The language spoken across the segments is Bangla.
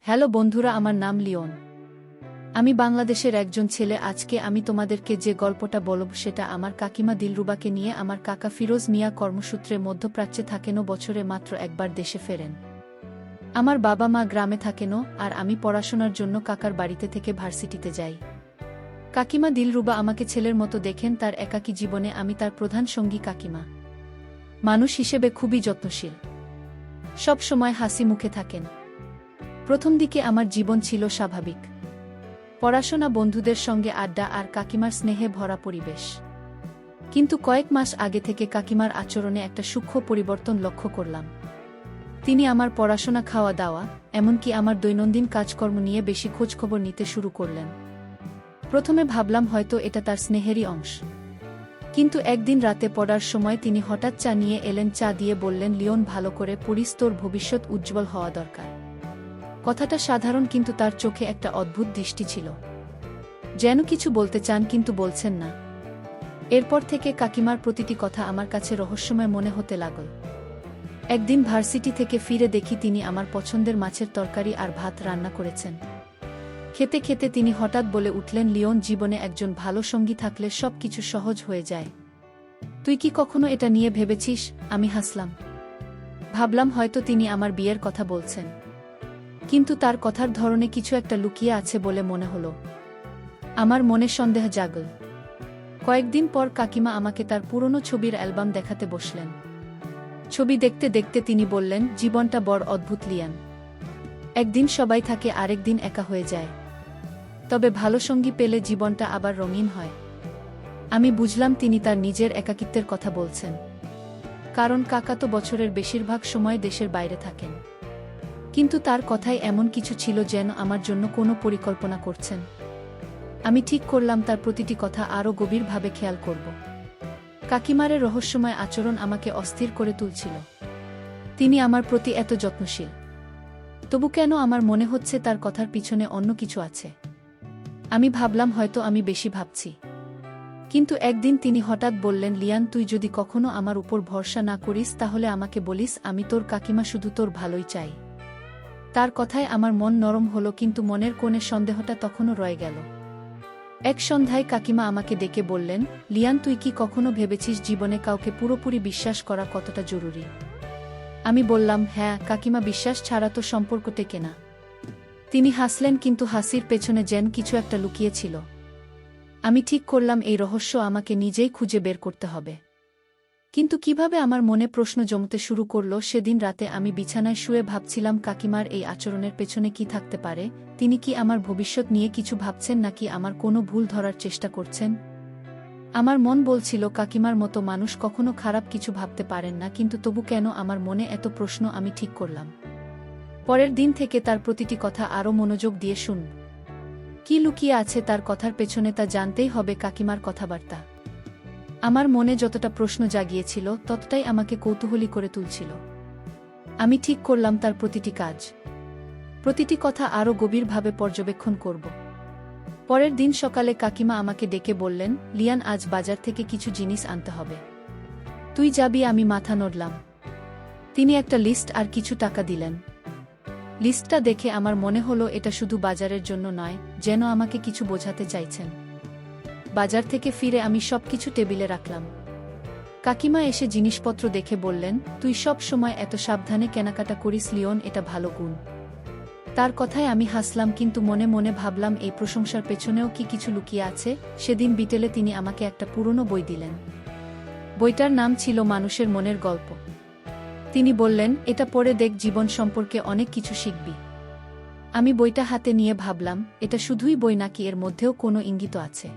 হ্যালো বন্ধুরা, আমার নাম লিওন। আমি বাংলাদেশের একজন ছেলে। আজকে আমি তোমাদেরকে যে গল্পটা বলব সেটা আমার কাকিমা দিলরুবাকে নিয়ে। আমার কাকা ফিরোজ মিয়া কর্মসূত্রে মধ্যপ্রাচ্যে থাকেনও, বছরে মাত্র একবার দেশে ফেরেন। আমার বাবা মা গ্রামে থাকেনও, আর আমি পড়াশোনার জন্য কাকার বাড়িতে থেকে ভার্সিটিতে যাই। কাকিমা দিলরুবা আমাকে ছেলের মতো দেখেন। তার একাকী জীবনে আমি তার প্রধান সঙ্গী। কাকিমা মানুষ হিসেবে খুবই যত্নশীল, সব সময় হাসি মুখে থাকেন। প্রথম দিকে আমার জীবন ছিল স্বাভাবিক, পড়াশোনা, বন্ধুদের সঙ্গে আড্ডা আর কাকিমার স্নেহে ভরা পরিবেশ। কিন্তু কয়েক মাস আগে থেকে কাকিমার আচরণে একটা সূক্ষ্ম পরিবর্তন লক্ষ্য করলাম। তিনি আমার পড়াশোনা, খাওয়া দাওয়া, এমনকি আমার দৈনন্দিন কাজকর্ম নিয়ে বেশি খোঁজখবর নিতে শুরু করলেন। প্রথমে ভাবলাম হয়তো এটা তার স্নেহেরই অংশ, কিন্তু একদিন রাতে পড়ার সময় তিনি হঠাৎ চা নিয়ে এলেন। চা দিয়ে বললেন, লিওন, ভালো করে পড়িস, তোর ভবিষ্যৎ উজ্জ্বল হওয়া দরকার। কথাটা সাধারণ, কিন্তু তার চোখে একটা অদ্ভুত দৃষ্টি ছিল, যেন কিছু বলতে চান কিন্তু বলছেন না। এরপর থেকে কাকিমার প্রতিটি কথা আমার কাছে রহস্যময় মনে হতে লাগল। একদিন ভার্সিটি থেকে ফিরে দেখি তিনি আমার পছন্দের মাছের তরকারি আর ভাত রান্না করেছেন। খেতে খেতে তিনি হঠাৎ বলে উঠলেন, লিওন, জীবনে একজন ভালো সঙ্গী থাকলে সব কিছু সহজ হয়ে যায়। তুই কি কখনো এটা নিয়ে ভেবেছিস? আমি হাসলাম। ভাবলাম হয়তো তিনি আমার বিয়ের কথা বলছেন, কিন্তু তার কথার ধরনে কিছু একটা লুকিয়ে আছে বলে মনে হলো। আমার মনে সন্দেহ জাগল। কয়েকদিন পর কাকিমা আমাকে তার পুরনো ছবির অ্যালবাম দেখাতে বসলেন। ছবি দেখতে দেখতে তিনি বললেন, জীবনটা বড় অদ্ভুত লিয়ান। একদিন সবাই থাকে, আরেকদিন একা হয়ে যায়। তবে ভালো সঙ্গী পেলে জীবনটা আবার রঙিন হয়। আমি বুঝলাম তিনি তার নিজের একাকিত্বের কথা বলছেন, কারণ কাকা তো বছরের বেশিরভাগ সময় দেশের বাইরে থাকেন। কিন্তু তার কথায় এমন কিছু ছিল যেন আমার জন্য কোনো পরিকল্পনা করছেন। আমি ঠিক করলাম তার প্রতিটি কথা আরও গভীরভাবে খেয়াল করব। কাকিমারের রহস্যময় আচরণ আমাকে অস্থির করে তুলছিল। তিনি আমার প্রতি এত যত্নশীল, তবু কেন আমার মনে হচ্ছে তার কথার পিছনে অন্য কিছু আছে। আমি ভাবলাম হয়তো আমি বেশি ভাবছি। কিন্তু একদিন তিনি হঠাৎ বললেন, লিয়ান, তুই যদি কখনো আমার উপর ভরসা না করিস তাহলে আমাকে বলিস। আমি তোর কাকিমা, শুধু তোর ভালোই চাই। তার কথায় আমার মন নরম হলো, কিন্তু মনের কোণে সন্দেহটা তখনও রয়ে গেল। এক সন্ধ্যায় কাকিমা আমাকে ডেকে বললেন, লিয়ান, তুই কি কখনো ভেবেছিস জীবনে কাউকে পুরোপুরি বিশ্বাস করা কতটা জরুরি? আমি বললাম, হ্যাঁ কাকিমা, বিশ্বাস ছাড়া তো সম্পর্ক টেকে না। তিনি হাসলেন, কিন্তু হাসির পেছনে যেন কিছু একটা লুকিয়ে ছিল। আমি ঠিক করলাম এই রহস্য আমাকে নিজেই খুঁজে বের করতে হবে। কিন্তু কিভাবে? আমার মনে প্রশ্ন জমতে শুরু করল। সেদিন রাতে আমি বিছানায় শুয়ে ভাবছিলাম, কাকিমার এই আচরণের পেছনে কি থাকতে পারে? তিনি কি আমার ভবিষ্যৎ নিয়ে কিছু ভাবছেন, নাকি আমার কোনো ভুল ধরার চেষ্টা করছেন? আমার মন বলছিল, কাকিমার মতো মানুষ কখনো খারাপ কিছু ভাবতে পারেন না, কিন্তু তবু কেন আমার মনে এত প্রশ্ন? আমি ঠিক করলাম পরের দিন থেকে তার প্রতিটি কথা আরও মনোযোগ দিয়ে শুনব। কি লুকিয়ে আছে তার কথার পেছনে তা জানতেই হবে। কাকিমার কথাবার্তা আমার মনে যতটা প্রশ্ন জাগিয়েছিল, ততটাই আমাকে কৌতূহলী করে তুলছিল। আমি ঠিক করলাম তার প্রতিটি কাজ, প্রতিটি কথা আরও গভীরভাবে পর্যবেক্ষণ করব। পরের দিন সকালে কাকিমা আমাকে ডেকে বললেন, লিয়ান, আজ বাজার থেকে কিছু জিনিস আনতে হবে, তুই যাবি? আমি মাথা নড়লাম। তিনি একটা লিস্ট আর কিছু টাকা দিলেন। লিস্টটা দেখে আমার মনে হলো এটা শুধু বাজারের জন্য নয়, যেন আমাকে কিছু বোঝাতে চাইছেন। বাজার থেকে ফিরে আমি সবকিছু টেবিলে রাখলাম। কাকিমা এসে জিনিসপত্র দেখে বললেন, তুই সব সময় এত সাবধানে কেনাকাটা করিস লিওন, এটা ভালো গুণ। তার কথায় আমি হাসলাম, কিন্তু মনে মনে ভাবলাম এই প্রশংসার পেছনেও কি কিছু লুকিয়ে আছে। সেদিন বিকেলে তিনি আমাকে একটা পুরনো বই দিলেন। বইটার নাম ছিল মানুষের মনের গল্প। তিনি বললেন, এটা পড়ে দেখ, জীবন সম্পর্কে অনেক কিছু শিখবি। আমি বইটা হাতে নিয়ে ভাবলাম, এটা শুধুই বই নাকি এর মধ্যেও কোনো ইঙ্গিত আছে?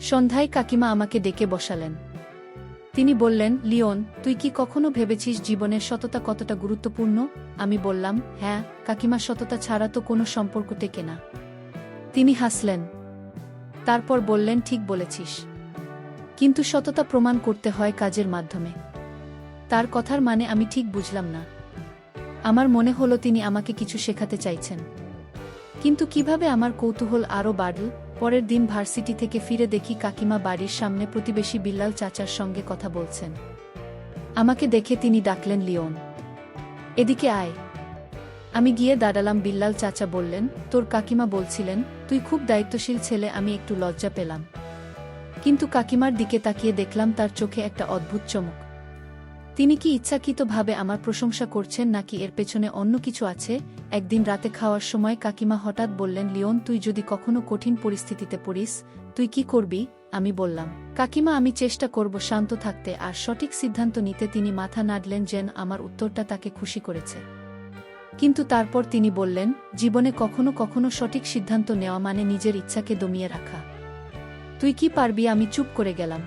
সন্ধ্যায় কাকিমা আমাকে ডেকে বসালেন। তিনি বললেন, লিওন, তুই কি কখনো ভেবেছিস জীবনের সততা কতটা গুরুত্বপূর্ণ? আমি বললাম, হ্যাঁ কাকিমা, সততা ছাড়া তো কোনো সম্পর্ক টেকে না। তিনি হাসলেন, তারপর বললেন, ঠিক বলেছিস, কিন্তু সততা প্রমাণ করতে হয় কাজের মাধ্যমে। তার কথার মানে আমি ঠিক বুঝলাম না। আমার মনে হলো তিনি আমাকে কিছু শেখাতে চাইছেন, কিন্তু কিভাবে? আমার কৌতূহল আরও বাড়ল। পরের দিন ভার্সিটি থেকে ফিরে দেখি কাকিমা বাড়ির সামনে প্রতিবেশী বিল্লাল চাচার সঙ্গে কথা বলছেন। আমাকে দেখে তিনি ডাকলেন, লিওন, এদিকে আয়। আমি গিয়ে দাঁড়ালাম। বিল্লাল চাচা বললেন, তোর কাকিমা বলছিলেন তুই খুব দায়িত্বশীল ছেলে। আমি একটু লজ্জা পেলাম, কিন্তু কাকিমার দিকে তাকিয়ে দেখলাম তার চোখে একটা অদ্ভুত চমক। তিনি কি ইচ্ছাকৃতভাবে আমার প্রশংসা করছেন নাকি এর পেছনে অন্য কিছু আছে? একদিন রাতে খাওয়ার সময় কাকিমা হঠাৎ বললেন, লিওন, তুই যদি কখনো কঠিন পরিস্থিতিতে পড়িস তুই কি করবি? আমি বললাম, কাকিমা আমি চেষ্টা করব শান্ত থাকতে আর সঠিক সিদ্ধান্ত নিতে। তিনি মাথা নাড়লেন যেন আমার উত্তরটা তাকে খুশি করেছে। কিন্তু তারপর তিনি বললেন, জীবনে কখনো কখনো সঠিক সিদ্ধান্ত নেওয়া মানে নিজের ইচ্ছাকে দমিয়ে রাখা। তুই কি পারবি? আমি চুপ করে গেলাম।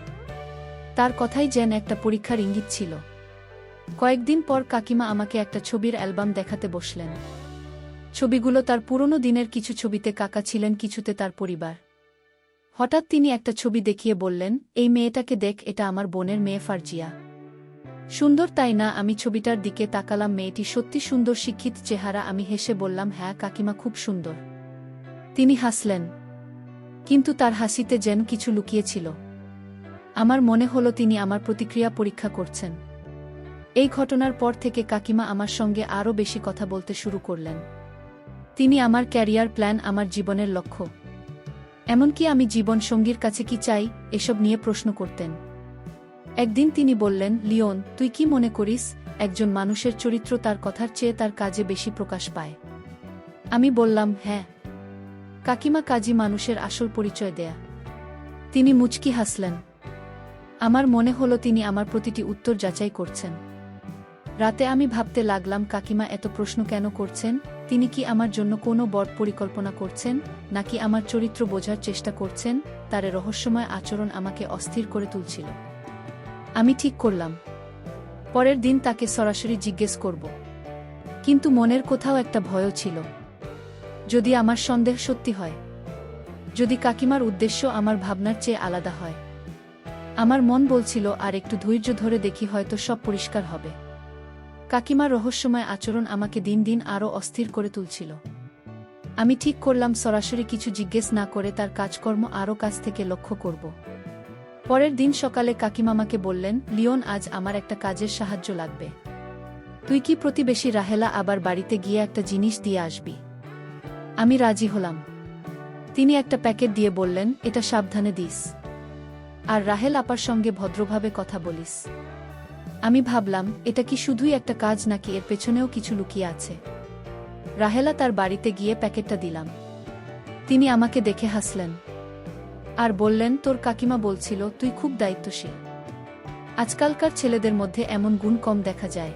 তার কথাই যেন একটা পরীক্ষার ইঙ্গিত ছিল। কয়েকদিন পর কাকিমা আমাকে একটা ছবির অ্যালবাম দেখাতে বসলেন। ছবিগুলো তার পুরনো দিনের। কিছু ছবিতে কাকা ছিলেন, কিছুতে তার পরিবার। হঠাৎ তিনি একটা ছবি দেখিয়ে বললেন, এই মেয়েটাকে দেখ, এটা আমার বোনের মেয়ে ফারজিয়া। সুন্দর তাই না? আমি ছবিটার দিকে তাকালাম। মেয়েটি সত্যি সুন্দর, শিক্ষিত চেহারা। আমি হেসে বললাম, হ্যাঁ কাকিমা, খুব সুন্দর। তিনি হাসলেন, কিন্তু তার হাসিতে যেন কিছু লুকিয়েছিল। আমার মনে হলো তিনি আমার প্রতিক্রিয়া পরীক্ষা করছেন। এই ঘটনার পর থেকে কাকিমা আমার সঙ্গে আরও বেশি কথা বলতে শুরু করলেন। তিনি আমার ক্যারিয়ার প্ল্যান, আমার জীবনের লক্ষ্য, এমনকি আমি জীবন সঙ্গীর কাছে কি চাই, এসব নিয়ে প্রশ্ন করতেন। একদিন তিনি বললেন, লিওন, তুই কি মনে করিস একজন মানুষের চরিত্র তার কথার চেয়ে তার কাজে বেশি প্রকাশ পায়? আমি বললাম, হ্যাঁ কাকিমা, কাজই মানুষের আসল পরিচয় দেয়া। তিনি মুচকি হাসলেন। আমার মনে হলো তিনি আমার প্রতিটি উত্তর যাচাই করছেন। রাতে আমি ভাবতে লাগলাম, কাকিমা এত প্রশ্ন কেন করছেন? তিনি কি আমার জন্য কোনো বড় পরিকল্পনা করছেন, নাকি আমার চরিত্র বোঝার চেষ্টা করছেন? তার রহস্যময় আচরণ আমাকে অস্থির করে তুলছিল। আমি ঠিক করলাম পরের দিন তাকে সরাসরি জিজ্ঞেস করব, কিন্তু মনের কোথাও একটা ভয়ও ছিল। যদি আমার সন্দেহ সত্যি হয়, যদি কাকিমার উদ্দেশ্য আমার ভাবনার চেয়ে আলাদা হয়। আমার মন বলছিল, আর একটু ধৈর্য ধরে দেখি, হয়তো সব পরিষ্কার হবে। কাকিমার রহস্যময় আচরণ আমাকে দিন দিন আরও অস্থির করে তুলছিল। আমি ঠিক করলাম সরাসরি কিছু জিজ্ঞেস না করে তার কাজকর্ম আরও কাছ থেকে লক্ষ্য করব। পরের দিন সকালে কাকিমা আমাকে বললেন, লিওন, আজ আমার একটা কাজের সাহায্য লাগবে। তুই কি প্রতিবেশী রাহেলা আবার বাড়িতে গিয়ে একটা জিনিস দিয়ে আসবি? আমি রাজি হলাম। তিনি একটা প্যাকেট দিয়ে বললেন, এটা সাবধানে দিস, আর রাহেল আপার সঙ্গে ভদ্রভাবে কথা বলিস। আমি ভাবলাম, এটা কি শুধুই একটা কাজ নাকি এর পেছনেও কিছু লুকিয়ে আছে? রাহেলা তার বাড়িতে গিয়ে প্যাকেটটা দিলাম। তিনি আমাকে দেখে হাসলেন আর বললেন, তোর কাকিমা বলছিল তুই খুব দায়িত্বশীল। আজকালকার ছেলেদের মধ্যে এমন গুণ কম দেখা যায়।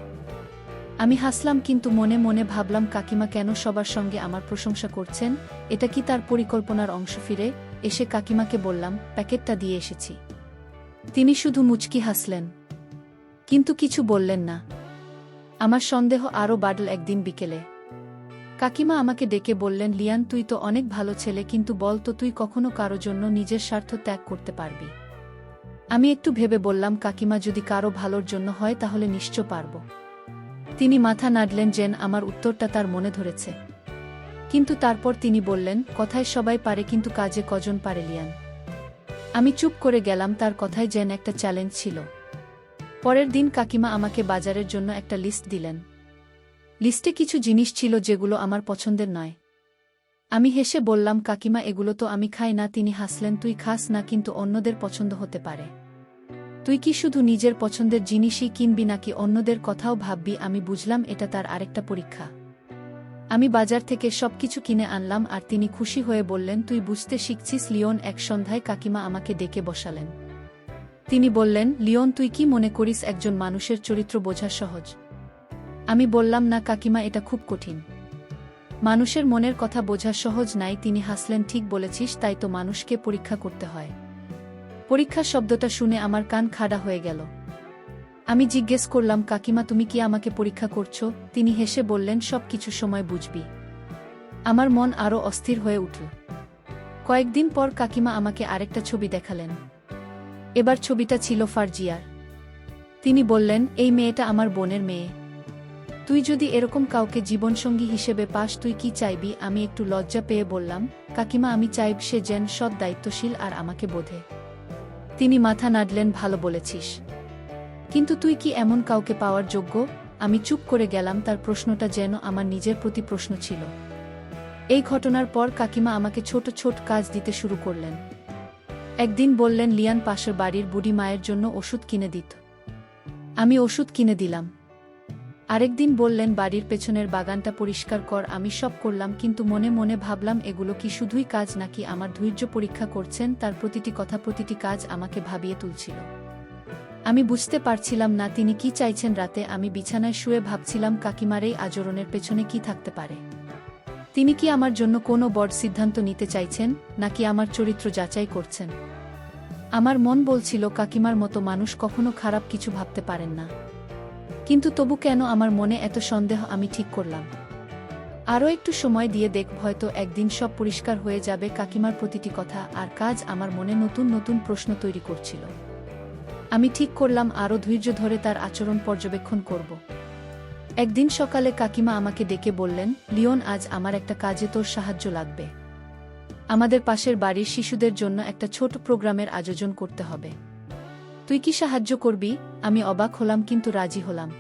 আমি হাসলাম, কিন্তু মনে মনে ভাবলাম, কাকিমা কেন সবার সঙ্গে আমার প্রশংসা করছেন? এটা কি তার পরিকল্পনার অংশ? ফিরে এসে কাকিমাকে বললাম, প্যাকেটটা দিয়ে এসেছি। তিনি শুধু মুচকি হাসলেন, কিন্তু কিছু বললেন না। আমার সন্দেহ আরও বাড়ল। একদিন বিকেলে কাকিমা আমাকে ডেকে বললেন, লিয়ান, তুই তো অনেক ভালো ছেলে, কিন্তু বল তো, তুই কখনো কারো জন্য নিজের স্বার্থ ত্যাগ করতে পারবি? আমি একটু ভেবে বললাম, কাকিমা, যদি কারো ভালোর জন্য হয় তাহলে নিশ্চয় পারব। তিনি মাথা নাড়লেন যেন আমার উত্তরটা তার মনে ধরেছে। কিন্তু তারপর তিনি বললেন, কথায় সবাই পারে, কিন্তু কাজে কজন পারে লিয়ান? আমি চুপ করে গেলাম। তার কথায় যেন একটা চ্যালেঞ্জ ছিল। পরের দিন কাকিমা আমাকে বাজারের জন্য একটা লিস্ট দিলেন। লিস্টে কিছু জিনিস ছিল যেগুলো আমার পছন্দের নয়। আমি হেসে বললাম, কাকিমা, এগুলো তো আমি খাই না। তিনি হাসলেন, তুই খাস না, কিন্তু অন্যদের পছন্দ হতে পারে। তুই কি শুধু নিজের পছন্দের জিনিসই কিনবি নাকি অন্যদের কথাও ভাববি? আমি বুঝলাম এটা তার আরেকটা পরীক্ষা। আমি বাজার থেকে সবকিছু কিনে আনলাম আর তিনি খুশি হয়ে বললেন, তুই বুঝতে শিখছিস লিওন। এক সন্ধ্যায় কাকিমা আমাকে ডেকে বসালেন। তিনি বললেন, লিওন, তুই কি মনে করিস একজন মানুষের চরিত্র বোঝা সহজ? আমি বললাম, না কাকিমা, এটা খুব কঠিন। মানুষের মনের কথা বোঝা সহজ নাই। তিনি হাসলেন, ঠিক বলেছিস, তাই তো মানুষকে পরীক্ষা করতে হয়। পরীক্ষা শব্দটা শুনে আমার কান খাড়া হয়ে গেল। আমি জিজ্ঞেস করলাম, কাকিমা, তুমি কি আমাকে পরীক্ষা করছো? তিনি হেসে বললেন, সব কিছু সময় বুঝবি। আমার মন আরও অস্থির হয়ে উঠল। কয়েকদিন পর কাকিমা আমাকে আরেকটা ছবি দেখালেন। এবার ছবিটা ছিল ফারজিয়ার। তিনি বললেন, এই মেয়েটা আমার বোনের মেয়ে। তুই যদি এরকম কাউকে জীবনসঙ্গী হিসেবে পাস, তুই কি চাইবি? আমি একটু লজ্জা পেয়ে বললাম, কাকিমা, আমি চাইব সে যেন সৎ, দায়িত্বশীল আর আমাকে বোঝে। তিনি মাথা নাড়লেন, ভালো বলেছিস, কিন্তু তুই কি এমন কাউকে পাওয়ার যোগ্য? আমি চুপ করে গেলাম, তার প্রশ্নটা যেন আমার নিজের প্রতি প্রশ্ন ছিল। এই ঘটনার পর কাকিমা আমাকে ছোট ছোট কাজ দিতে শুরু করলেন। একদিন বললেন লিয়ান পাশের বাড়ির বুড়ি মায়ের জন্য ওষুধ কিনে দিত। আমি ওষুধ কিনে দিলাম। আরেকদিন বললেন বাড়ির পেছনের বাগানটা পরিষ্কার কর। আমি সব করলাম, কিন্তু মনে মনে ভাবলাম এগুলো কি শুধুই কাজ নাকি আমার ধৈর্য পরীক্ষা করছেন। তার প্রতিটি কথা, প্রতিটি কাজ আমাকে ভাবিয়ে তুলছিল। আমি বুঝতে পারছিলাম না তিনি কি চাইছেন। রাতে আমি বিছানায় শুয়ে ভাবছিলাম কাকিমার এই আচরণের পেছনে কি থাকতে পারে। তিনি কি আমার জন্য কোনো বড় সিদ্ধান্ত নিতে চাইছেন, নাকি আমার চরিত্র যাচাই করছেন? আমার মন বলছিল কাকিমার মতো মানুষ কখনো খারাপ কিছু ভাবতে পারেন না। কিন্তু তবু কেন আমার মনে এত সন্দেহ? আমি ঠিক করলাম আরও একটু সময় দিয়ে দেখব, হয়তো একদিন সব পরিষ্কার হয়ে যাবে। কাকিমার প্রতিটি কথা আর কাজ আমার মনে নতুন নতুন প্রশ্ন তৈরি করছিল। আমি ঠিক করলাম আরও ধৈর্য ধরে তার আচরণ পর্যবেক্ষণ করব। একদিন সকালে কাকিমা আমাকে ডেকে বললেন, লিওন, আজ আমার একটা কাজে তোর সাহায্য লাগবে। আমাদের পাশের বাড়ির শিশুদের জন্য একটা ছোট প্রোগ্রামের আয়োজন করতে হবে। তুই কি সাহায্য করবি? আমি অবাক হলাম, কিন্তু রাজি হলাম।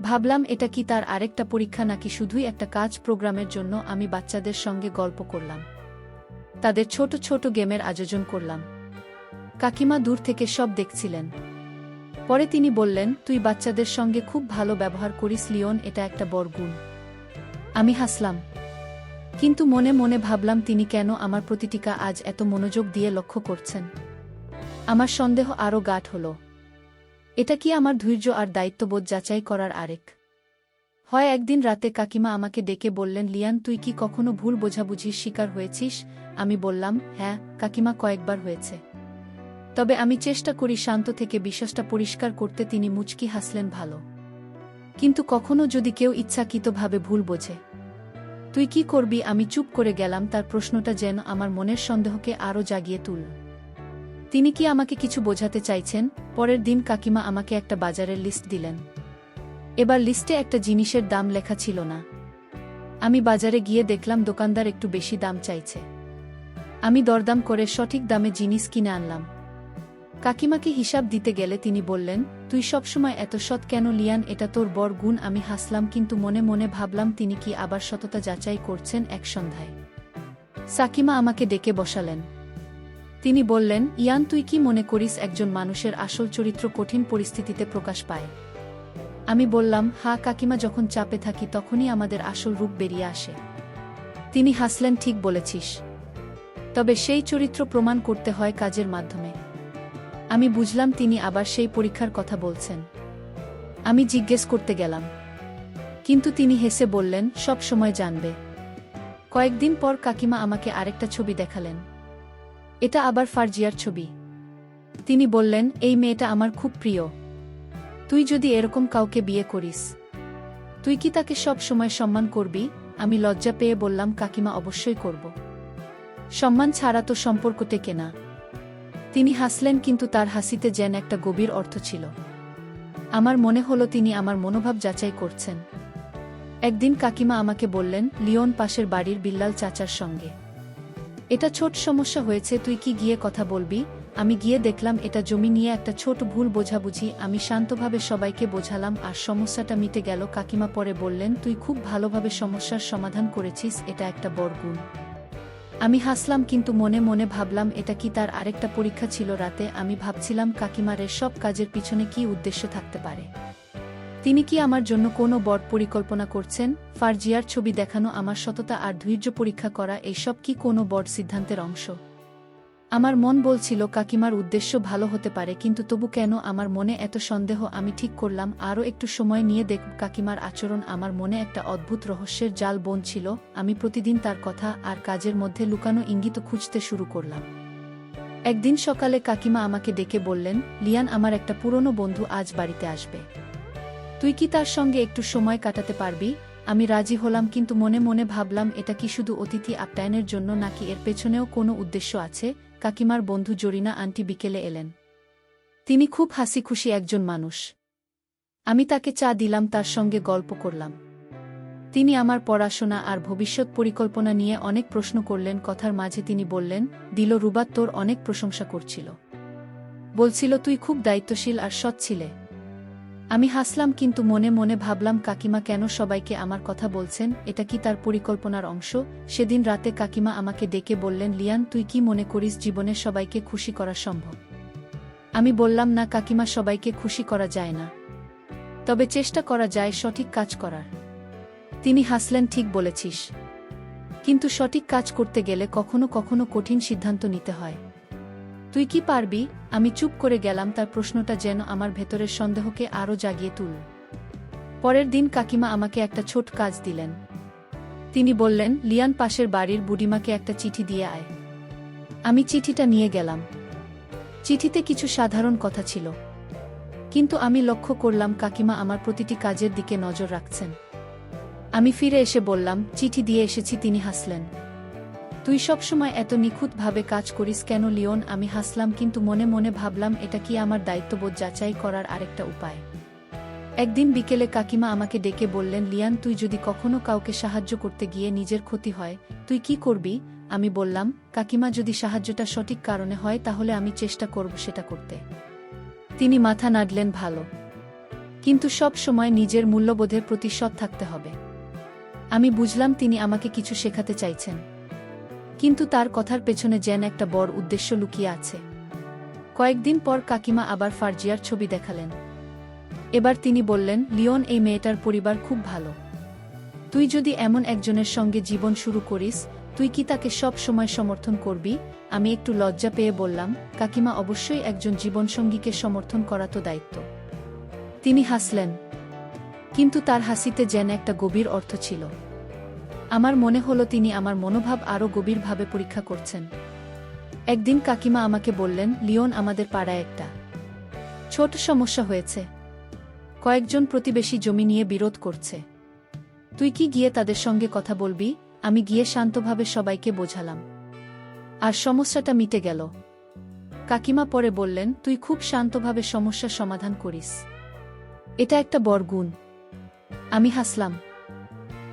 ভাবলাম এটা কি তার আরেকটা পরীক্ষা, নাকি শুধুই একটা কাজ। প্রোগ্রামের জন্য আমি বাচ্চাদের সঙ্গে গল্প করলাম, তাদের ছোট ছোট গেমের আয়োজন করলাম। কাকিমা দূর থেকে সব দেখছিলেন। পরে তিনি বললেন, তুই বাচ্চাদের সঙ্গে খুব ভালো ব্যবহার করিস লিওন, এটা একটা বড় গুণ। আমি হাসলাম, কিন্তু মনে মনে ভাবলাম তিনি কেন আমার প্রতিটি কাজ এত মনোযোগ দিয়ে লক্ষ্য করছেন। আমার সন্দেহ আরও গাঢ় হল। এটা কি আমার ধৈর্য আর দায়িত্ববোধ যাচাই করার আরেক? হয় একদিন রাতে কাকিমা আমাকে ডেকে বললেন, লিয়ান, তুই কি কখনো ভুল বোঝাবুঝির শিকার হয়েছিস? আমি বললাম, হ্যাঁ কাকিমা, কয়েকবার হয়েছে। তবে আমি চেষ্টা করি শান্ত থেকে বিশ্বাসটা পরিষ্কার করতে। তিনি মুচকি হাসলেন, ভালো। কিন্তু কখনো যদি কেউ ইচ্ছাকৃতভাবে ভুল বোঝে, তুই কি করবি? আমি চুপ করে গেলাম। তার প্রশ্নটা যেন আমার মনের সন্দেহকে আরও জাগিয়ে তুলল। তিনি কি আমাকে কিছু বোঝাতে চাইছেন? পরের দিন কাকিমা আমাকে একটা বাজারের লিস্ট দিলেন। এবার লিস্টে একটা জিনিসের দাম লেখা ছিল না। আমি বাজারে গিয়ে দেখলাম দোকানদার একটু বেশি দাম চাইছে। আমি দরদাম করে সঠিক দামে জিনিস কিনে আনলাম। কাকিমাকে হিসাব দিতে গেলে তিনি বললেন, তুই সবসময় এত সৎ কেন লিয়ান? এটা তোর বড় গুণ। আমি হাসলাম, কিন্তু মনে মনে ভাবলাম তিনি কি আবার সততা যাচাই করছেন। এক সন্ধ্যায় কাকিমা আমাকে ডেকে বসালেন। তিনি বললেন, ইয়ান, তুই কি মনে করিস একজন মানুষের আসল চরিত্র কঠিন পরিস্থিতিতে প্রকাশ পায়? আমি বললাম, হ্যাঁ কাকিমা, যখন চাপে থাকি তখনই আমাদের আসল রূপ বেরিয়ে আসে। তিনি হাসলেন, ঠিক বলেছিস। তবে সেই চরিত্র প্রমাণ করতে হয় কাজের মাধ্যমে। আমি বুঝলাম তিনি আবার সেই পরীক্ষার কথা বলছেন। আমি জিজ্ঞেস করতে গেলাম, কিন্তু তিনি হেসে বললেন, সব সময় জানবে। কয়েকদিন পর কাকিমা আমাকে আরেকটা ছবি দেখালেন। এটা আবার ফারজিয়ার ছবি। তিনি বললেন, এই মেয়েটা আমার খুব প্রিয়। তুই যদি এরকম কাউকে বিয়ে করিস, তুই কি তাকে সব সময় সম্মান করবি? আমি লজ্জা পেয়ে বললাম, কাকিমা, অবশ্যই করব। সম্মান ছাড়া তো সম্পর্ক টেকে না। তিনি হাসলেন, কিন্তু তার হাসিতে যেন একটা গভীর অর্থ ছিল। আমার মনে হলো তিনি আমার মনোভাব যাচাই করছেন। একদিন কাকিমা আমাকে বললেন, লিওন, পাশের বাড়ির বিল্লাল চাচার সঙ্গে এটা ছোট সমস্যা হয়েছে, তুই কি গিয়ে কথা বলবি? আমি গিয়ে দেখলাম এটা জমি নিয়ে একটা ছোট ভুল বোঝাবুঝি। আমি শান্তভাবে সবাইকে বোঝালাম আর সমস্যাটা মিটে গেল। কাকিমা পরে বললেন, তুই খুব ভালোভাবে সমস্যার সমাধান করেছিস, এটা একটা বড় গুণ। আমি হাসলাম, কিন্তু মনে মনে ভাবলাম এটা কি তার আরেকটা পরীক্ষা ছিল। রাতে আমি ভাবছিলাম কাকিমার সব কাজের পিছনে কি উদ্দেশ্য থাকতে পারে। তিনি কি আমার জন্য কোনো বড় পরিকল্পনা করছেন? ফারজিয়ার ছবি দেখানো, আমার সততা আর ধৈর্য পরীক্ষা করা, এইসব কি কোনো বড় সিদ্ধান্তের অংশ? আমার মন বলছিল কাকিমার উদ্দেশ্য ভালো হতে পারে, কিন্তু তবু কেন আমার মনে এত সন্দেহ? আমি ঠিক করলাম আরও একটু সময় নিয়ে দেখব কাকিমার আচরণ। আমার মনে একটা অদ্ভুত রহস্যের জাল বুনছিল। আমি প্রতিদিন তার কথা আর কাজের মধ্যে লুকানো ইঙ্গিত খুঁজতে শুরু করলাম। একদিন সকালে কাকিমা আমাকে ডেকে বললেন, লিয়ান, আমার একটা পুরনো বন্ধু আজ বাড়িতে আসবে। তুই কি তার সঙ্গে একটু সময় কাটাতে পারবি? আমি রাজি হলাম, কিন্তু মনে মনে ভাবলাম এটা কি শুধু অতিথি আপ্যায়নের জন্য, নাকি এর পেছনেও কোনো উদ্দেশ্য আছে? কাকিমার বন্ধু জরিনা আন্টি বিকেলে এলেন। তিনি খুব হাসি খুশি একজন মানুষ। আমি তাকে চা দিলাম, তার সঙ্গে গল্প করলাম। তিনি আমার পড়াশোনা আর ভবিষ্যৎ পরিকল্পনা নিয়ে অনেক প্রশ্ন করলেন। কথার মাঝে তিনি বললেন, দিল, রুবাত তোর অনেক প্রশংসা করছিল। বলছিল তুই খুব দায়িত্বশীল আর সৎ ছিলে। আমি হাসলাম, কিন্তু মনে মনে ভাবলাম কাকিমা কেন সবাইকে আমার কথা বলছেন, এটা কি তার পরিকল্পনার অংশ? সেদিন রাতে কাকিমা আমাকে ডেকে বললেন, লিয়ান, তুই কি মনে করিস জীবনে সবাইকে খুশি করা সম্ভব? আমি বললাম, না কাকিমা, সবাইকে খুশি করা যায় না, তবে চেষ্টা করা যায় সঠিক কাজ করার। তিনি হাসলেন, ঠিক বলেছিস, কিন্তু সঠিক কাজ করতে গেলে কখনো কখনো কঠিন সিদ্ধান্ত নিতে হয়। তুই কি পারবি? আমি চুপ করে গেলাম, তার প্রশ্নটা যেন আমার ভেতরের সন্দেহকে আরও জাগিয়ে তুলল। পরের দিন কাকিমা আমাকে একটা ছোট কাজ দিলেন। তিনি বললেন, লিয়ান, পাশের বাড়ির বুড়িমাকে একটা চিঠি দিয়ে আয়। আমি চিঠিটা নিয়ে গেলাম। চিঠিতে কিছু সাধারণ কথা ছিল, কিন্তু আমি লক্ষ্য করলাম কাকিমা আমার প্রতিটি কাজের দিকে নজর রাখছেন। আমি ফিরে এসে বললাম, চিঠি দিয়ে এসেছি। তিনি হাসলেন, তুই সবসময় এত নিখুঁতভাবে কাজ করিস কেন লিওন? আমি হাসলাম, কিন্তু মনে মনে ভাবলাম এটা কি আমার দায়িত্ববোধ যাচাই করার আরেকটা উপায়। একদিন বিকেলে কাকিমা আমাকে ডেকে বললেন, লিয়ান, তুই যদি কখনো কাউকে সাহায্য করতে গিয়ে নিজের ক্ষতি হয়, তুই কি করবি? আমি বললাম, কাকিমা, যদি সাহায্যটা সঠিক কারণে হয় তাহলে আমি চেষ্টা করব সেটা করতে। তিনি মাথা নাড়লেন, ভালো, কিন্তু সব সময় নিজের মূল্যবোধের প্রতি সৎ থাকতে হবে। আমি বুঝলাম তিনি আমাকে কিছু শেখাতে চাইছেন, কিন্তু তার কথার পেছনে যেন একটা বড় উদ্দেশ্য লুকিয়ে আছে। কয়েকদিন পর কাকিমা আবার ফারজিয়ার ছবি দেখালেন। এবার তিনি বললেন, লিওন, এই মেয়েটার পরিবার খুব ভালো। তুই যদি এমন একজনের সঙ্গে জীবন শুরু করিস, তুই কি তাকে সব সময় সমর্থন করবি? আমি একটু লজ্জা পেয়ে বললাম, কাকিমা, অবশ্যই একজন জীবনসঙ্গীকে সমর্থন করা তো দায়িত্ব। তিনি হাসলেন, কিন্তু তার হাসিতে যেন একটা গভীর অর্থ ছিল। আমার মনে হলো তিনি আমার মনোভাব আরও গভীরভাবে পরীক্ষা করছেন। একদিন কাকিমা আমাকে বললেন, লিওন, আমাদের পাড়ায় একটা ছোট সমস্যা হয়েছে। কয়েকজন প্রতিবেশী জমি নিয়ে বিরোধ করছে। তুই কি গিয়ে তাদের সঙ্গে কথা বলবি? আমি গিয়ে শান্তভাবে সবাইকে বোঝালাম, আর সমস্যাটা মিটে গেল। কাকিমা পরে বললেন, তুই খুব শান্তভাবে সমস্যার সমাধান করিস, এটা একটা বড় গুণ। আমি হাসলাম,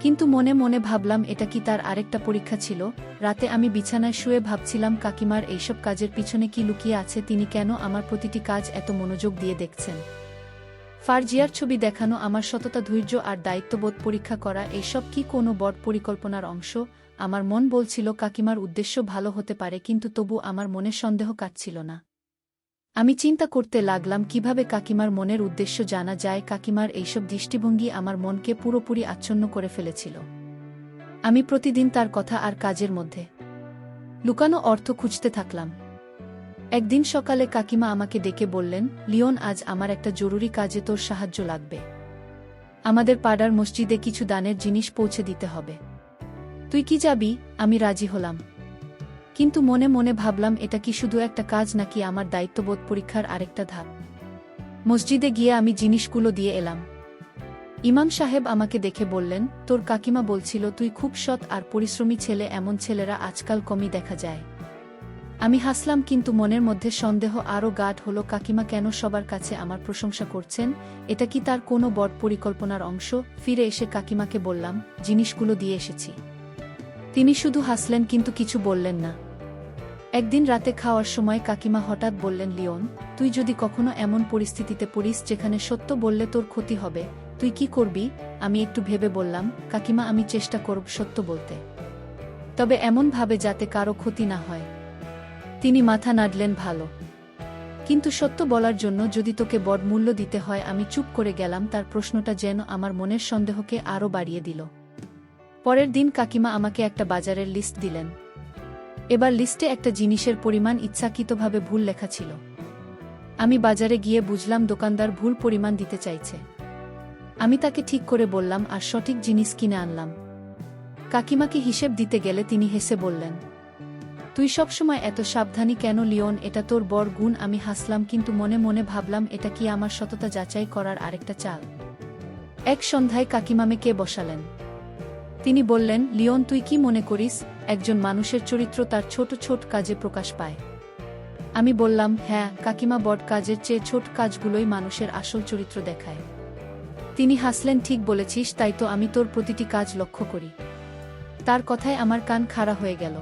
কিন্তু মনে মনে ভাবলাম এটা কি তার আরেকটা পরীক্ষা ছিল। রাতে আমি বিছানায় শুয়ে ভাবছিলাম কাকিমার এইসব কাজের পিছনে কি লুকিয়ে আছে, তিনি কেন আমার প্রতিটি কাজ এত মনোযোগ দিয়ে দেখছেন। ফারজিয়ার ছবি দেখানো, আমার সততা, ধৈর্য আর দায়িত্ববোধ পরীক্ষা করা, এইসব কি কোনো বড় পরিকল্পনার অংশ? আমার মন বলছিল কাকিমার উদ্দেশ্য ভালো হতে পারে, কিন্তু তবু আমার মনে সন্দেহ কাটছিল না। আমি চিন্তা করতে লাগলাম কিভাবে কাকিমার মনের উদ্দেশ্য জানা যায়। কাকিমার এইসব দৃষ্টিভঙ্গি আমার মনকে পুরোপুরি আচ্ছন্ন করে ফেলেছিল। আমি প্রতিদিন তার কথা আর কাজের মধ্যে লুকানো অর্থ খুঁজতে থাকলাম। একদিন সকালে কাকিমা আমাকে ডেকে বললেন, লিওন, আজ আমার একটা জরুরি কাজে তোর সাহায্য লাগবে। আমাদের পাড়ার মসজিদে কিছু দানের জিনিস পৌঁছে দিতে হবে। তুই কি যাবি? আমি রাজি হলাম, কিন্তু মনে মনে ভাবলাম এটা কি শুধু একটা কাজ নাকি আমার দায়িত্ববোধ পরীক্ষার আরেকটা ধাপ। মসজিদে গিয়ে আমি জিনিসগুলো দিয়ে এলাম। ইমাম সাহেব আমাকে দেখে বললেন, তোর কাকিমা বলছিল তুই খুব সৎ আর পরিশ্রমী ছেলে, এমন ছেলেরা আজকাল কমই দেখা যায়। আমি হাসলাম, কিন্তু মনের মধ্যে সন্দেহ আরও গাঢ় হলো। কাকিমা কেন সবার কাছে আমার প্রশংসা করছেন? এটা কি তার কোনো বড় পরিকল্পনার অংশ? ফিরে এসে কাকিমাকে বললাম, জিনিসগুলো দিয়ে এসেছি। তিনি শুধু হাসলেন, কিন্তু কিছু বললেন না। একদিন রাতে খাওয়ার সময় কাকিমা হঠাৎ বললেন, লিওন, তুই যদি কখনো এমন পরিস্থিতিতে পড়িস যেখানে সত্য বললে তোর ক্ষতি হবে, তুই কি করবি? আমি একটু ভেবে বললাম, কাকিমা, আমি চেষ্টা করব সত্য বলতে, তবে এমনভাবে যাতে কারো ক্ষতি না হয়। তিনি মাথা নাড়লেন, ভালো, কিন্তু সত্য বলার জন্য যদি তোকে বড় মূল্য দিতে হয়। আমি চুপ করে গেলাম। তার প্রশ্নটা যেন আমার মনের সন্দেহকে আরও বাড়িয়ে দিল। পরের দিন কাকিমা আমাকে একটা বাজারের লিস্ট দিলেন। এবার লিস্টে একটা জিনিসের পরিমাণ ইচ্ছাকৃতভাবে ভুল লেখা ছিল। আমি বাজারে গিয়ে বুঝলাম দোকানদার ভুল পরিমাণ দিতে চাইছে। আমি তাকে ঠিক করে বললাম আর সঠিক জিনিস কিনে আনলাম। কাকিমাকে হিসেব দিতে গেলে তিনি হেসে বললেন, তুই সবসময় এত সাবধানী কেন লিওন? এটা তোর বড় গুণ। আমি হাসলাম, কিন্তু মনে মনে ভাবলাম এটা কি আমার সততা যাচাই করার আরেকটা চাল। এক সন্ধ্যায় কাকিমাকে বসালেন। তিনি বললেন, লিওন, তুই কি মনে করিস একজন মানুষের চরিত্র তার ছোট ছোট কাজে প্রকাশ পায়? আমি বললাম, হ্যাঁ কাকিমা, বড় কাজের চেয়ে ছোট কাজগুলোই মানুষের আসল চরিত্র দেখায়। তিনি হাসলেন, ঠিক বলেছিস, তাই তো আমি তোর প্রতিটি কাজ লক্ষ্য করি। তার কথায় আমার কান খাড়া হয়ে গেল।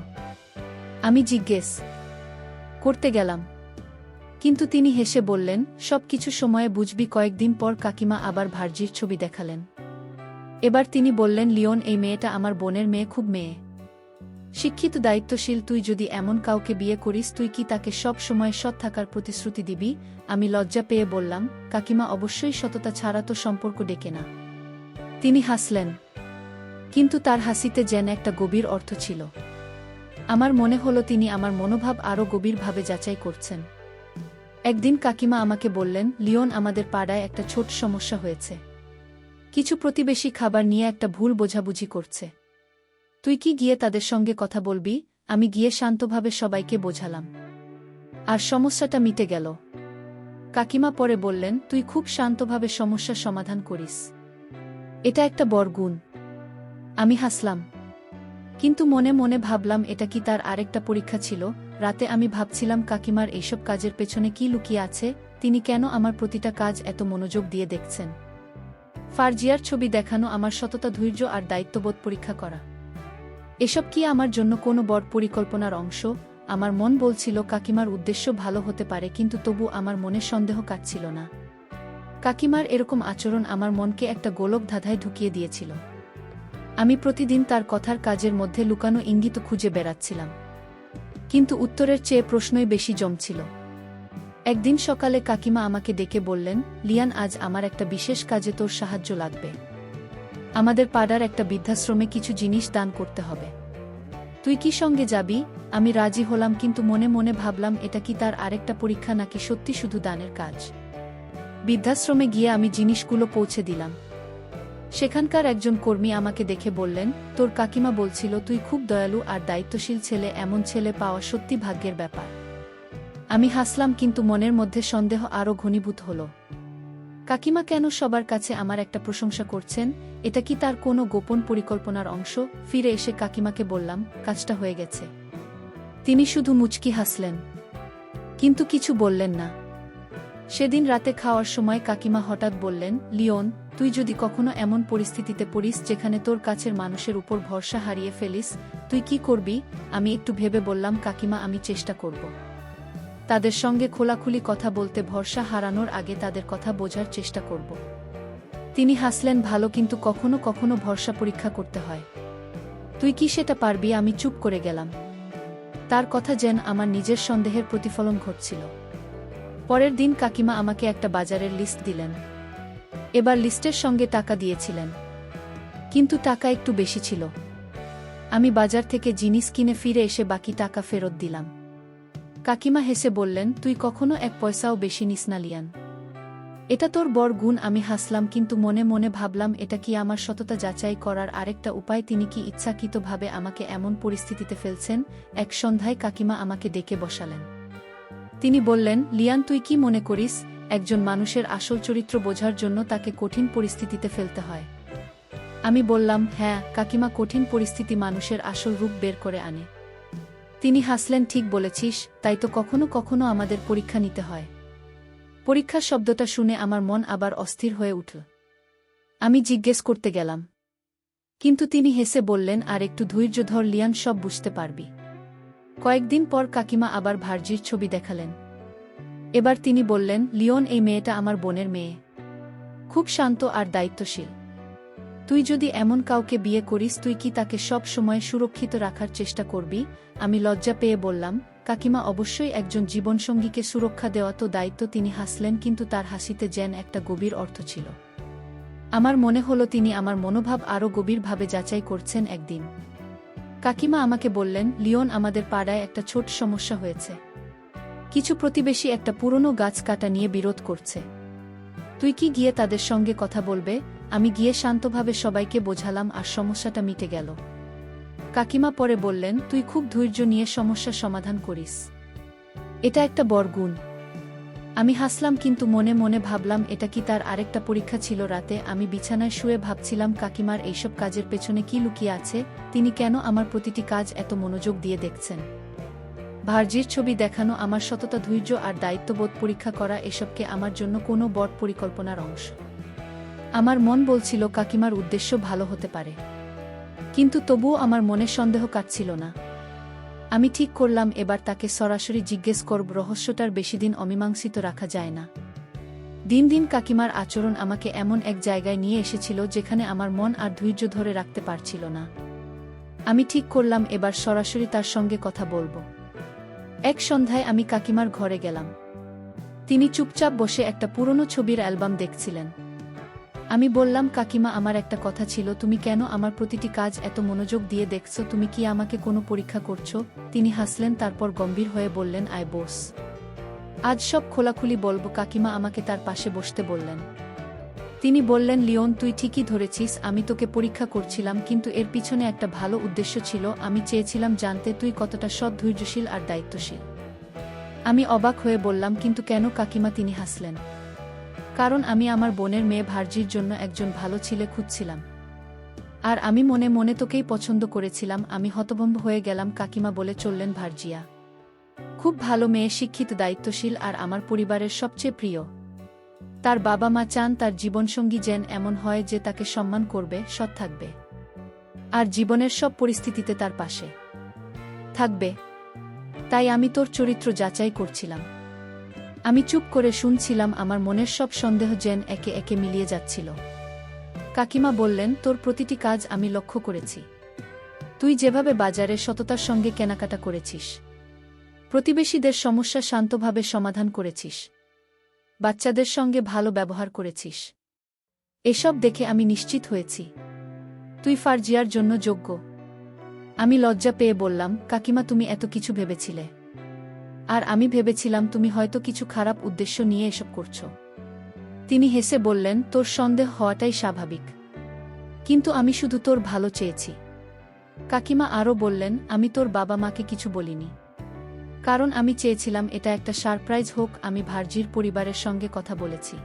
আমি জিজ্ঞেস করতে গেলাম, কিন্তু তিনি হেসে বললেন, সব কিছু সময়ে বুঝবি। কয়েকদিন পর কাকিমা আবার ভার্জির ছবি দেখালেন। এবার তিনি বললেন, লিওন, এই মেয়েটা আমার বোনের মেয়ে, খুব মেয়ে শিক্ষিত, দায়িত্বশীল। তুই যদি এমন কাউকে বিয়ে করিস, তুই কি তাকে সব সময় সৎ থাকার প্রতিশ্রুতি দিবি? আমি লজ্জা পেয়ে বললাম, কাকিমা, অবশ্যই সততা ছাড়া তো সম্পর্ক ডেকে না। তিনি হাসলেন, কিন্তু তার হাসিতে যেন একটা গভীর অর্থ ছিল। আমার মনে হলো তিনি আমার মনোভাব আরও গভীরভাবে যাচাই করছেন। একদিন কাকিমা আমাকে বললেন, লিওন, আমাদের পাড়ায় একটা ছোট সমস্যা হয়েছে। কিছু প্রতিবেশী খাবার নিয়ে একটা ভুল বোঝাবুঝি করছে। তুই কি গিয়ে তাদের সঙ্গে কথা বলবি? আমি গিয়ে শান্তভাবে সবাইকে বোঝালাম, আর সমস্যাটা মিটে গেল। কাকিমা পরে বললেন, তুই খুব শান্তভাবে সমস্যার সমাধান করিস, এটা একটা বড় গুণ। আমি হাসলাম, কিন্তু মনে মনে ভাবলাম এটা কি তার আরেকটা পরীক্ষা ছিল। রাতে আমি ভাবছিলাম, কাকিমার এইসব কাজের পেছনে কি লুকিয়ে আছে? তিনি কেন আমার প্রতিটা কাজ এত মনোযোগ দিয়ে দেখছেন? ফারজিয়ার ছবি দেখানো আমার সততা, ধৈর্য আর দায়িত্ববোধ পরীক্ষা করা, এসব কি আমার জন্য কোনো বড় পরিকল্পনার অংশ? আমার মন বলছিল কাকিমার উদ্দেশ্য ভালো হতে পারে, কিন্তু তবু আমার মনে সন্দেহ কাটছিল না। কাকিমার এরকম আচরণ আমার মনকে একটা গোলক ধাঁধায় ঢুকিয়ে দিয়েছিল। আমি প্রতিদিন তার কথার কাজের মধ্যে লুকানো ইঙ্গিত খুঁজে বেড়াচ্ছিলাম, কিন্তু উত্তরের চেয়ে প্রশ্নই বেশি জমছিল। একদিন সকালে কাকিমা আমাকে ডেকে বললেন, লিয়ান, আজ আমার একটা বিশেষ কাজে তোর সাহায্য লাগবে। আমাদের পাড়ার একটা বৃদ্ধাশ্রমে কিছু জিনিস দান করতে হবে। তুই কি সঙ্গে যাবি? আমি রাজি হলাম, কিন্তু মনে মনে ভাবলাম, এটা কি তার আরেকটা পরীক্ষা, নাকি সত্যি শুধু দানের কাজ? বৃদ্ধাশ্রমে গিয়ে আমি জিনিসগুলো পৌঁছে দিলাম। সেখানকার একজন কর্মী আমাকে দেখে বললেন, তোর কাকিমা বলছিল তুই খুব দয়ালু আর দায়িত্বশীল ছেলে, এমন ছেলে পাওয়া সত্যি ভাগ্যের ব্যাপার। আমি হাসলাম, কিন্তু মনের মধ্যে সন্দেহ আরও ঘনীভূত হল। কাকিমা কেন সবার কাছে আমার একটা প্রশংসা করছেন? এটা কি তার কোনো গোপন পরিকল্পনার অংশ? ফিরে এসে কাকিমাকে বললাম, কাজটা হয়ে গেছে। তিনি শুধু মুচকি হাসলেন, কিন্তু কিছু বললেন না। সেদিন রাতে খাওয়ার সময় কাকিমা হঠাৎ বললেন, লিওন, তুই যদি কখনো এমন পরিস্থিতিতে পড়িস যেখানে তোর কাছের মানুষের উপর ভরসা হারিয়ে ফেলিস, তুই কি করবি? আমি একটু ভেবে বললাম, কাকিমা, আমি চেষ্টা করব তাদের সঙ্গে খোলাখুলি কথা বলতে, ভরসা হারানোর আগে তাদের কথা বোঝার চেষ্টা করব। তিনি হাসলেন, ভালো, কিন্তু কখনো কখনো ভরসা পরীক্ষা করতে হয়। তুই কি সেটা পারবি? আমি চুপ করে গেলাম। তার কথা যেন আমার নিজের সন্দেহের প্রতিফলন ঘটছিল। পরের দিন কাকিমা আমাকে একটা বাজারের লিস্ট দিলেন। এবার লিস্টের সঙ্গে টাকা দিয়েছিলেন, কিন্তু টাকা একটু বেশি ছিল। আমি বাজার থেকে জিনিস কিনে ফিরে এসে বাকি টাকা ফেরত দিলাম। কাকিমা হেসে বললেন, তুই কখনো এক পয়সাও বেশি নিস না, লিয়ান। এটা তোর বড় গুণ। আমি হাসলাম, কিন্তু মনে মনে ভাবলাম, এটা কি আমার সততা যাচাই করার আরেকটা উপায়? তিনি কি ইচ্ছাকৃতভাবে আমাকে এমন পরিস্থিতিতে ফেলছেন? এক সন্ধ্যায় কাকিমা আমাকে ডেকে বসালেন। তিনি বললেন, লিয়ান, তুই কি মনে করিস একজন মানুষের আসল চরিত্র বোঝার জন্য তাকে কঠিন পরিস্থিতিতে ফেলতে হয়? আমি বললাম, হ্যাঁ কাকিমা, কঠিন পরিস্থিতি মানুষের আসল রূপ বের করে আনে। তিনি হাসলেন, ঠিক বলেছিস, তাই তো কখনো কখনো আমাদের পরীক্ষা নিতে হয়। পরীক্ষা শব্দটা শুনে আমার মন আবার অস্থির হয়ে উঠল। আমি জিজ্ঞেস করতে গেলাম, কিন্তু তিনি হেসে বললেন, আর একটু ধৈর্য ধর লিয়ান, সব বুঝতে পারবি। কয়েকদিন পর কাকিমা আবার ভার্জির ছবি দেখালেন। এবার তিনি বললেন, লিওন, এই মেয়েটা আমার বোনের মেয়ে, খুব শান্ত আর দায়িত্বশীল। তুই যদি এমন কাউকে বিয়ে করিস, তুই কি তাকে সব সময় সুরক্ষিত রাখার চেষ্টা করবি? আমি লজ্জা পেয়ে বললাম, কাকিমা, অবশ্যই, একজন জীবনসঙ্গীকে সুরক্ষা দেওয়া তো দায়িত্ব। তিনি হাসলেন, কিন্তু তার হাসিতে যেন একটা গভীর অর্থ ছিল। আমার মনে হলো তিনি আমার মনোভাব আরও গভীরভাবে যাচাই করছেন। একদিন কাকিমা আমাকে বললেন, লিওন, আমাদের পাড়ায় একটা ছোট সমস্যা হয়েছে। কিছু প্রতিবেশী একটা পুরনো গাছ কাটা নিয়ে বিরোধ করছে। তুই কি গিয়ে তাদের সঙ্গে কথা বলবে? আমি গিয়ে শান্তভাবে সবাইকে বোঝালাম, আর সমস্যাটা মিটে গেল। কাকিমা পরে বললেন, তুই খুব ধৈর্য নিয়ে সমস্যার সমাধান করিস, এটা একটা বড় গুণ। আমি হাসলাম, কিন্তু মনে মনে ভাবলাম, এটা কি তার আরেকটা পরীক্ষা ছিল? রাতে আমি বিছানায় শুয়ে ভাবছিলাম, কাকিমার এইসব কাজের পেছনে কি লুকিয়ে আছে? তিনি কেন আমার প্রতিটি কাজ এত মনোযোগ দিয়ে দেখছেন? ভার্জির ছবি দেখানো, আমার সততা, ধৈর্য আর দায়িত্ববোধ পরীক্ষা করা, এসবকে আমার জন্য কোনো বড় পরিকল্পনার অংশ। আমার মন বলছিল কাকিমার উদ্দেশ্য ভালো হতে পারে, কিন্তু তবুও আমার মনে সন্দেহ কাটছিল না। আমি ঠিক করলাম এবার তাকে সরাসরি জিজ্ঞেস করব, রহস্যটার বেশিদিন অমীমাংসিত রাখা যায় না। দিন দিন কাকিমার আচরণ আমাকে এমন এক জায়গায় নিয়ে এসেছিল যেখানে আমার মন আর ধৈর্য ধরে রাখতে পারছিল না। আমি ঠিক করলাম এবার সরাসরি তার সঙ্গে কথা বলবো। এক সন্ধ্যায় আমি কাকিমার ঘরে গেলাম। তিনি চুপচাপ বসে একটা পুরনো ছবির অ্যালবাম দেখছিলেন। আমি বললাম, কাকিমা, আমার একটা কথা ছিল, তুমি কেন আমার প্রতিটি কাজ এত মনোযোগ দিয়ে দেখছো? তুমি কি আমাকে কোনো পরীক্ষা করছো? তিনি হাসলেন, তারপর গম্ভীর হয়ে বললেন, আয় বস, আজ সব খোলাখুলি বলবো। কাকিমা আমাকে তার পাশে বসতে বললেন। তিনি বললেন, লিওন, তুই ঠিকই ধরেছিস, আমি তোকে পরীক্ষা করছিলাম, কিন্তু এর পিছনে একটা ভালো উদ্দেশ্য ছিল। আমি চেয়েছিলাম জানতে তুই কতটা সৎ, ধৈর্যশীল আর দায়িত্বশীল। আমি অবাক হয়ে বললাম, কিন্তু কেন কাকিমা? তিনি হাসলেন, কারণ আমি আমার বোনের মেয়ে ভার্জির জন্য একজন ভালো ছেলে খুঁজছিলাম, আর আমি মনে মনে তোকেই পছন্দ করেছিলাম। আমি হতভম্ব হয়ে গেলাম। কাকিমা বলে চললেন, ভার্জিয়া খুব ভালো মেয়ে, শিক্ষিত, দায়িত্বশীল আর আমার পরিবারের সবচেয়ে প্রিয়। তার বাবা মা চান তার জীবনসঙ্গী যেন এমন হয় যে তাকে সম্মান করবে, সৎ থাকবে, আর জীবনের সব পরিস্থিতিতে তার পাশে থাকবে। তাই আমি তোর চরিত্র যাচাই করছিলাম। আমি চুপ করে শুনছিলাম, আমার মনের সব সন্দেহ যেন একে একে মিলিয়ে যাচ্ছিল। কাকিমা বললেন, তোর প্রতিটি কাজ আমি লক্ষ্য করেছি। তুই যেভাবে বাজারে সততার সঙ্গে কেনাকাটা করেছিস, প্রতিবেশীদের সমস্যা শান্তভাবে সমাধান করেছিস, বাচ্চাদের সঙ্গে ভালো ব্যবহার করেছিস, এসব দেখে আমি নিশ্চিত হয়েছি তুই ফার্জিয়ার জন্য যোগ্য। আমি লজ্জা পেয়ে বললাম, কাকিমা, তুমি এত কিছু ভেবেছিলে, আর আমি ভেবেছিলাম তুমি হয়তো কিছু খারাপ উদ্দেশ্য নিয়ে এসব করছো। তিনি হেসে বললেন, তোর সন্দেহ হওয়াটাই স্বাভাবিক, কিন্তু আমি শুধু তোর ভালো চেয়েছি। কাকিমা আরও বললেন, আমি তোর বাবা মাকে কিছু বলিনি, কারণ আমি চেয়েছিলাম এটা একটা সারপ্রাইজ হোক। আমি ভার্জির পরিবারের সঙ্গে কথা বলেছি,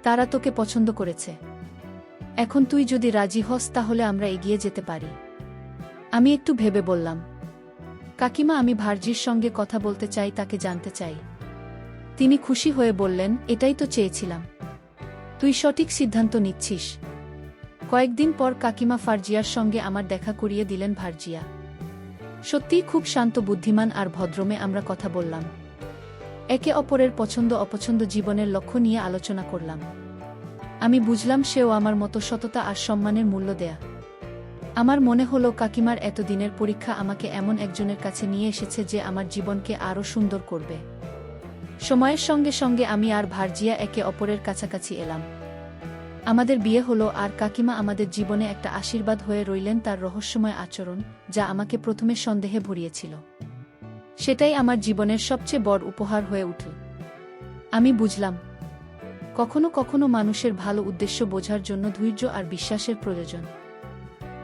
তারা তোকে পছন্দ করেছে। এখন তুই যদি রাজি হস তাহলে আমরা এগিয়ে যেতে পারি। আমি একটু ভেবে বললাম, কাকিমা, আমি ভার্জির সঙ্গে কথা বলতে চাই, তাকে জানতে চাই। তিনি খুশি হয়ে বললেন, এটাই তো চেয়েছিলাম, তুই সঠিক সিদ্ধান্ত নিচ্ছিস। কয়েকদিন পর কাকিমা ফার্জিয়ার সঙ্গে আমার দেখা করিয়ে দিলেন। ভার্জিয়া সত্যিই খুব শান্ত, বুদ্ধিমান আর ভদ্রমে। আমরা কথা বললাম, একে অপরের পছন্দ অপছন্দ, জীবনের লক্ষ্য নিয়ে আলোচনা করলাম। আমি বুঝলাম সেও আমার মতো সততা আর সম্মানের মূল্য দেয়া। আমার মনে হলো কাকিমার এতদিনের পরীক্ষা আমাকে এমন একজনের কাছে নিয়ে এসেছে যে আমার জীবনকে আরও সুন্দর করবে। সময়ের সঙ্গে সঙ্গে আমি আর ভার্জিয়া একে অপরের কাছাকাছি এলাম। আমাদের বিয়ে হলো, আর কাকিমা আমাদের জীবনে একটা আশীর্বাদ হয়ে রইলেন। তার রহস্যময় আচরণ, যা আমাকে প্রথমে সন্দেহে ভরিয়েছিল, সেটাই আমার জীবনের সবচেয়ে বড় উপহার হয়ে উঠল। আমি বুঝলাম, কখনো কখনো মানুষের ভালো উদ্দেশ্য বোঝার জন্য ধৈর্য আর বিশ্বাসের প্রয়োজন।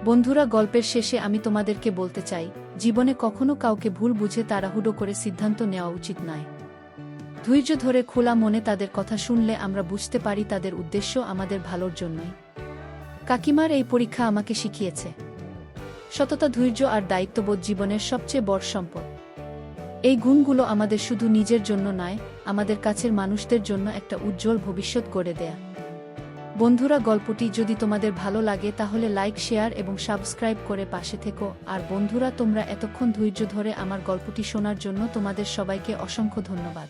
বন্ধুরা, গল্পের শেষে আমি তোমাদেরকে বলতে চাই, জীবনে কখনো কাউকে ভুল বুঝে তাড়াহুড়ো করে সিদ্ধান্ত নেওয়া উচিত নয়। ধৈর্য ধরে খোলা মনে তাদের কথা শুনলে আমরা বুঝতে পারি তাদের উদ্দেশ্য আমাদের ভালোর জন্যই। কাকিমার এই পরীক্ষা আমাকে শিখিয়েছে, সততা, ধৈর্য আর দায়িত্ববোধ জীবনের সবচেয়ে বড় সম্পদ। এই গুণগুলো আমাদের শুধু নিজের জন্য নয়, আমাদের কাছের মানুষদের জন্য একটা উজ্জ্বল ভবিষ্যৎ গড়ে দেয়া। বন্ধুরা, গল্পটি যদি তোমাদের ভালো লাগে তাহলে লাইক, শেয়ার এবং সাবস্ক্রাইব করে পাশে থেকো। আর বন্ধুরা, তোমরা এতক্ষণ ধৈর্য ধরে আমার গল্পটি শোনার জন্য তোমাদের সবাইকে অসংখ্য ধন্যবাদ।